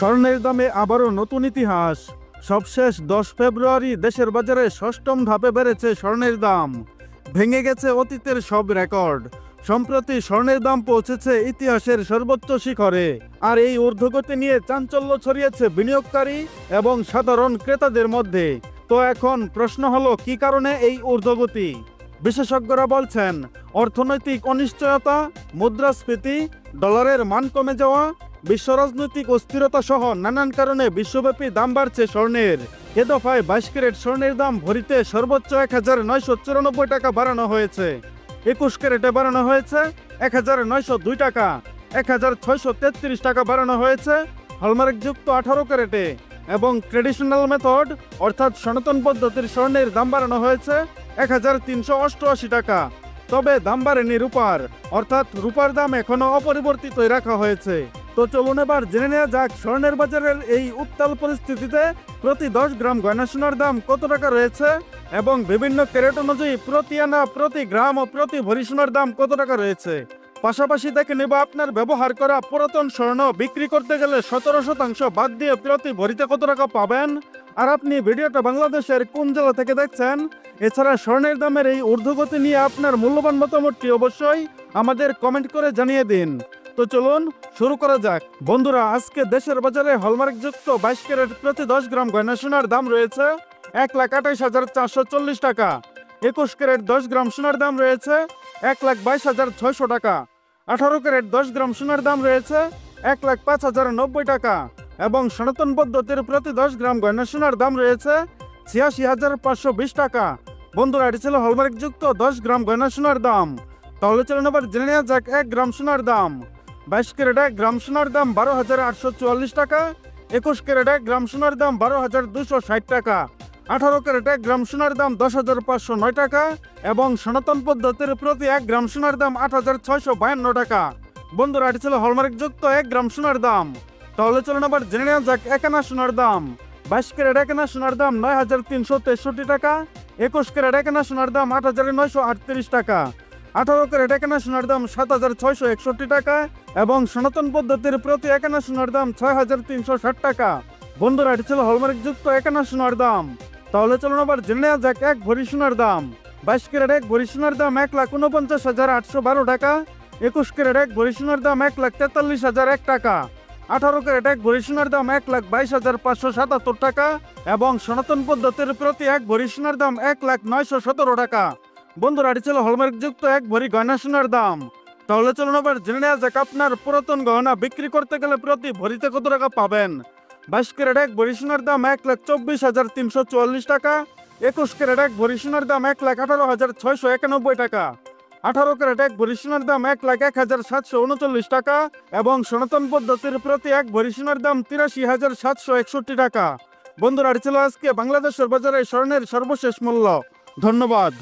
স্বর্ণের দামে আবারও নতুন ইতিহাস। সবশেষ 10 ফেব্রুয়ারি দেশের বাজারে ষষ্ঠম ধাপে বেড়েছে স্বর্ণের দাম। ভেঙে গেছে অতীতের সব রেকর্ড। সম্প্রতি স্বর্ণের দাম পৌঁছেছে ইতিহাসের সর্বোচ্চ শিখরে। আর এই ঊর্ধ্বগতি নিয়ে চাঞ্চল্য ছড়িয়েছে বিনিয়োগকারী এবং সাধারণ ক্রেতাদের মধ্যে। তো এখন প্রশ্ন হলো, কি কারণে এই ঊর্ধ্বগতি? বিশেষজ্ঞরা বলছেন অর্থনৈতিক অনিশ্চয়তা, মুদ্রাস্ফীতি, ডলারের মান কমে যাওয়া, বিশ্ব রাজনৈতিক অস্থিরতা সহ নানান কারণে বিশ্বব্যাপী দাম বাড়ছে স্বর্ণের। এ দফায় 22 ক্যারেট স্বর্ণের দাম ভরিতে সর্বোচ্চ 1994 টাকা বাড়ানো হয়েছে। 21 ক্যারেটে বাড়ানো হয়েছে 1902 টাকা, 1633 টাকা বাড়ানো হয়েছে হলমার্কযুক্ত 18 ক্যারেটে, এবং ট্রেডিশনাল মেথড অর্থাৎ সনাতন পদ্ধতির স্বর্ণের দাম বাড়ানো হয়েছে 1388 টাকা। তবে দাম বাড়েনি রূপার, অর্থাৎ রূপার দাম এখনো অপরিবর্তিতই রাখা হয়েছে। তো চলুন এবার জেনে নেওয়া যাক স্বর্ণের বাজারের এই উত্তাল পরিস্থিতিতে প্রতি 10 গ্রাম গয়না সোনার দাম কত টাকা রয়েছে এবং বিভিন্ন ক্যারেট অনুযায়ী প্রতি আনা, প্রতি গ্রাম ও প্রতি ভরি সোনার দাম কত টাকা রয়েছে। পাশাপাশি দেখে নেব আপনার ব্যবহার করা পুরাতন স্বর্ণ বিক্রি করতে গেলে 17% বাদ দিয়ে প্রতি ভরিতে কত টাকা পাবেন, আর আপনি ভিডিওটা বাংলাদেশের কোন জেলা থেকে দেখছেন। এছাড়া স্বর্ণের দামের এই ঊর্ধ্বগতি নিয়ে আপনার মূল্যবান মতামতটি অবশ্যই আমাদের কমেন্ট করে জানিয়ে দিন। তো চলুন শুরু করা যাক। বন্ধুরা, আজকে দেশের বাজারে হলমার্কযুক্ত 22 ক্যারেট প্রতি 10 গ্রাম গয়না সোনার দাম রয়েছে 1,28,440 টাকা। 21 ক্যারেট 10 গ্রাম সোনার দাম রয়েছে 1,22,600 টাকা। 18 ক্যারেট 10 গ্রাম সোনার দাম রয়েছে 1,05,090 টাকা, এবং সনাতন পদ্ধতির প্রতি 10 গ্রাম গয়না সোনার দাম রয়েছে 86,520 টাকা। বন্ধুরা, এটি ছিল হলমার্কযুক্ত 10 গ্রাম গয়না সোনার দাম। তাহলে চলুন এবার জেনে নেওয়া যাক 1 গ্রাম সোনার দাম। 22 ক্যারেট 1 গ্রাম সোনার দাম 12,844 টাকা। 21 ক্যারেট 1 গ্রাম সোনার দাম 12,260 টাকা। 18 ক্যারেট 1 গ্রাম সোনার দাম 10,509 টাকা, এবং সনাতন পদ্ধতির প্রতি 1 গ্রাম সোনার দাম 8,652 টাকা। বন্ধুরা, এটি ছিল হলমার্কযুক্ত 1 গ্রাম সোনার দাম। তাহলে চলুন আবার জেনে নেওয়া যাক 1 আনা সোনার দাম। 22 ক্যারেট 1 আনা সোনার দাম 9,363 টাকা। 21 ক্যারেট 1 আনা সোনার দাম 8,938 টাকা। 18 ক্যারেট 1 আনা সোনার দাম 7,661 টাকা, এবং সনাতন পদ্ধতির প্রতি 1 আনা সোনার দাম 6,360 টাকা। বন্ধুরা, এটি ছিল হলমার্কযুক্ত 1 আনা সোনার দাম। তাহলে চলুন আবার জেনে নেওয়া যাক 1 ভরি সোনার দাম। 22 ক্যারেট 1 ভরি সোনার দাম 1,49,812 টাকা। 21 ক্যারেট 1 ভরি সোনার দাম 1,43,001 টাকা। 18 ক্যারেট 1 ভরি সোনার দাম 1,22,577 টাকা, এবং সনাতন পদ্ধতির প্রতি 1 ভরি সোনার দাম 1,09,17 টাকা। বন্ধুরা, এটি ছিল হলমার্কযুক্ত 1 ভরি গয়না সোনার দাম। তাহলে চলুন আবার জেনে নেওয়া যাক আপনার পুরাতন গয়না বিক্রি করতে গেলে প্রতি ভরিতে কত টাকা পাবেন। 22 ক্যারেট 1 ভরি সোনার দাম 1,24,344 টাকা। 21 ক্যারেট 1 ভরি সোনার দাম 1,18,691 টাকা। 18 ক্যারেট 1 ভরি সোনার দাম 1,01,739 টাকা, এবং সনাতন পদ্ধতির প্রতি 1 ভরি সোনার দাম 83,761 টাকা। বন্ধুরা, এটি ছিল আজকে বাংলাদেশের বাজারে স্বর্ণের সর্বশেষ মূল্য। ধন্যবাদ।